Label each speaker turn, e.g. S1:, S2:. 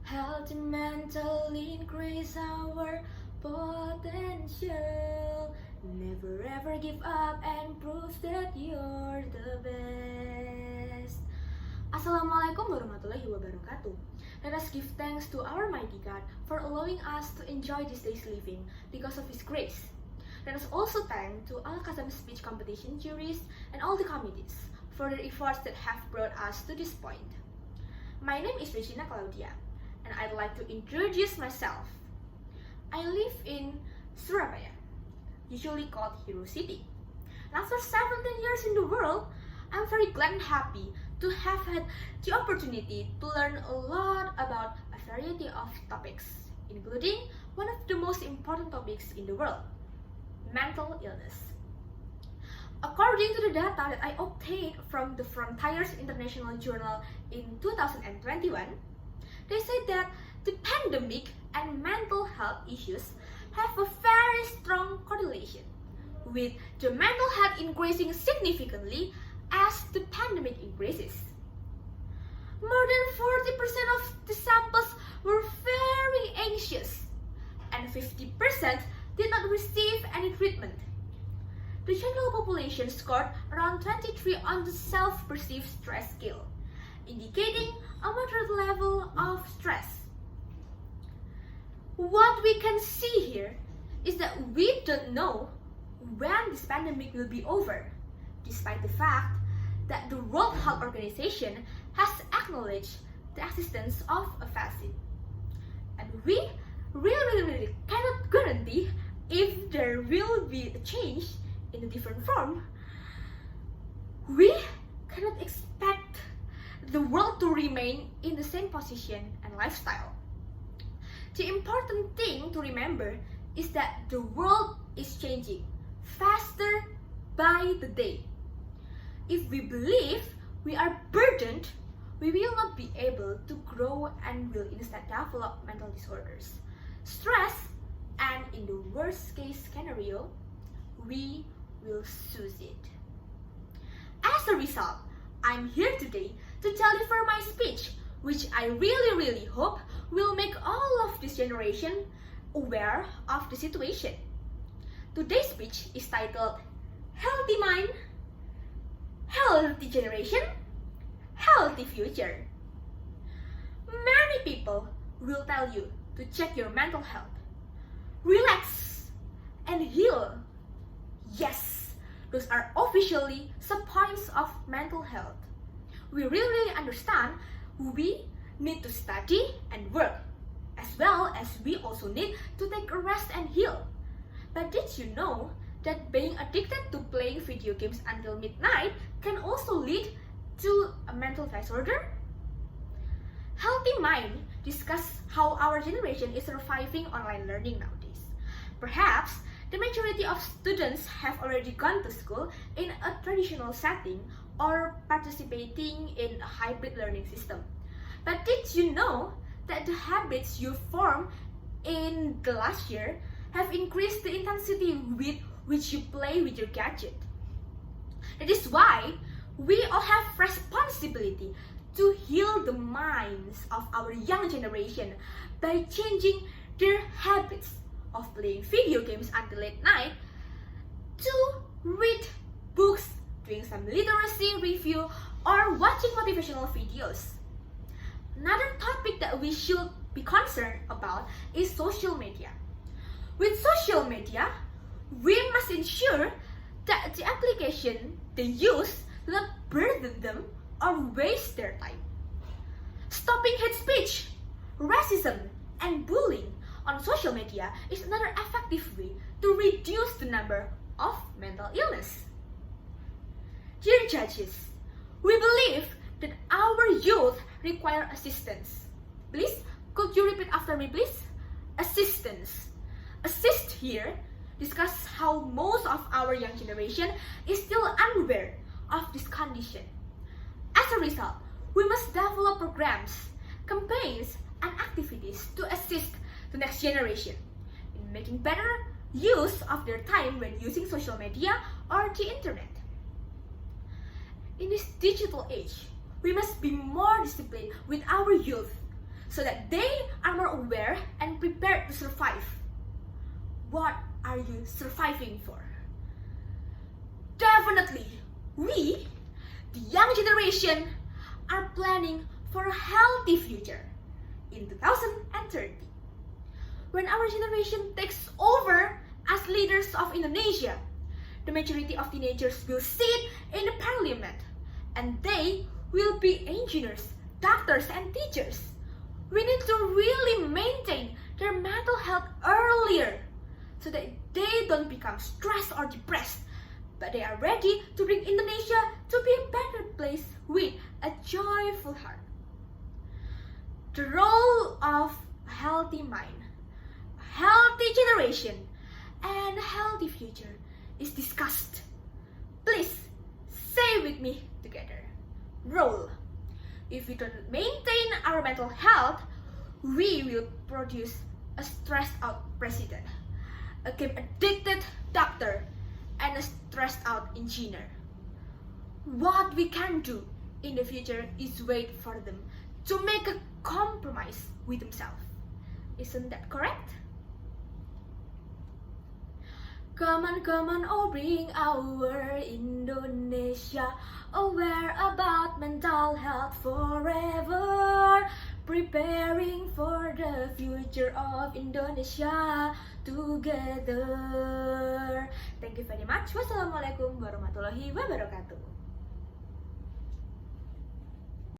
S1: Healthy mental increase our potential. Never ever give up and prove that you're the best. Assalamualaikum warahmatullahi wabarakatuh. Let us give thanks to our mighty God for allowing us to enjoy this day's living because of His grace. Let us also thank to all custom speech competition juries and all the committees for their efforts that have brought us to this point. My name is Regina and I'd like to introduce myself. I live in Surabaya, usually called Hero City. And after 17 years in the world, I'm very glad and happy to have had the opportunity to learn a lot about a variety of topics, including one of the most important topics in the world, mental illness. According to the data that I obtained from the Frontiers International Journal in 2021, they say that the pandemic and mental health issues have a very strong correlation, with the mental health increasing significantly as the pandemic increases. More than 40% of the samples were very anxious, and 50% did not receive any treatment. The general population scored around 23 on the self-perceived stress scale, indicating a moderate level of stress. What we can see here is that we don't know when this pandemic will be over, despite the fact that the World Health Organization has acknowledged the existence of a vaccine. And we really cannot guarantee if there will be a change in a different form. We cannot expect the world to remain in the same position and lifestyle. The important thing to remember is that the world is changing faster by the day. If we believe we are burdened, we will not be able to grow and will instead develop mental disorders, stress, and in the worst case scenario, we will suicide. As a result, I'm here today to deliver my speech, which I really hope will make all of this generation aware of the situation. Today's speech is titled Healthy Mind, Healthy Generation, Healthy Future. Many people will tell you to check your mental health, relax, and heal. Yes, those are officially some points of mental health. We really understand we need to study and work, as well as we also need to take a rest and heal. But did you know that being addicted to playing video games until midnight can also lead to a mental disorder? Healthy Mind discuss how our generation is surviving online learning nowadays. Perhaps the majority of students have already gone to school in a traditional setting or participating in a hybrid learning system. But did you know that the habits you formed in the last year have increased the intensity with which you play with your gadget? That is why we all have responsibility to heal the minds of our young generation by changing their habits of playing video games until late night to read books, doing some literacy review, or watching motivational videos. Another topic that we should be concerned about is social media. With social media, we must ensure that the application they use do not burden them or waste their time. Stopping hate speech, racism, and bullying on social media is another effective way to reduce the number of mental illness. Dear judges, we believe that our youth require assistance. Please, could you repeat after me, please? Assistance. Assist here discuss how most of our young generation is still unaware of this condition. As a result, we must develop programs, campaigns, and activities to assist the next generation in making better use of their time when using social media or the internet. In this digital age, we must be more disciplined with our youth so that they are more aware and prepared to survive. What are you surviving for? Definitely, we, the young generation, are planning for a healthy future in 2030. When our generation takes over as leaders of Indonesia, the majority of teenagers will sit in the parliament, and they will be engineers, doctors, and teachers. We need to really maintain their mental health earlier so that they don't become stressed or depressed, but they are ready to bring Indonesia to be a better place with a joyful heart. The role of a healthy mind, a healthy generation, and a healthy future is discussed. Please say with me together. Role. If we don't maintain our mental health, we will produce a stressed out president, a game-addicted doctor, and a stressed out engineer. What we can do in the future is wait for them to make a compromise with themselves. Isn't that correct? Come on, oh bring our Indonesia, aware about mental health forever, preparing for the future of Indonesia together. Thank you very much. Wassalamualaikum warahmatullahi wabarakatuh.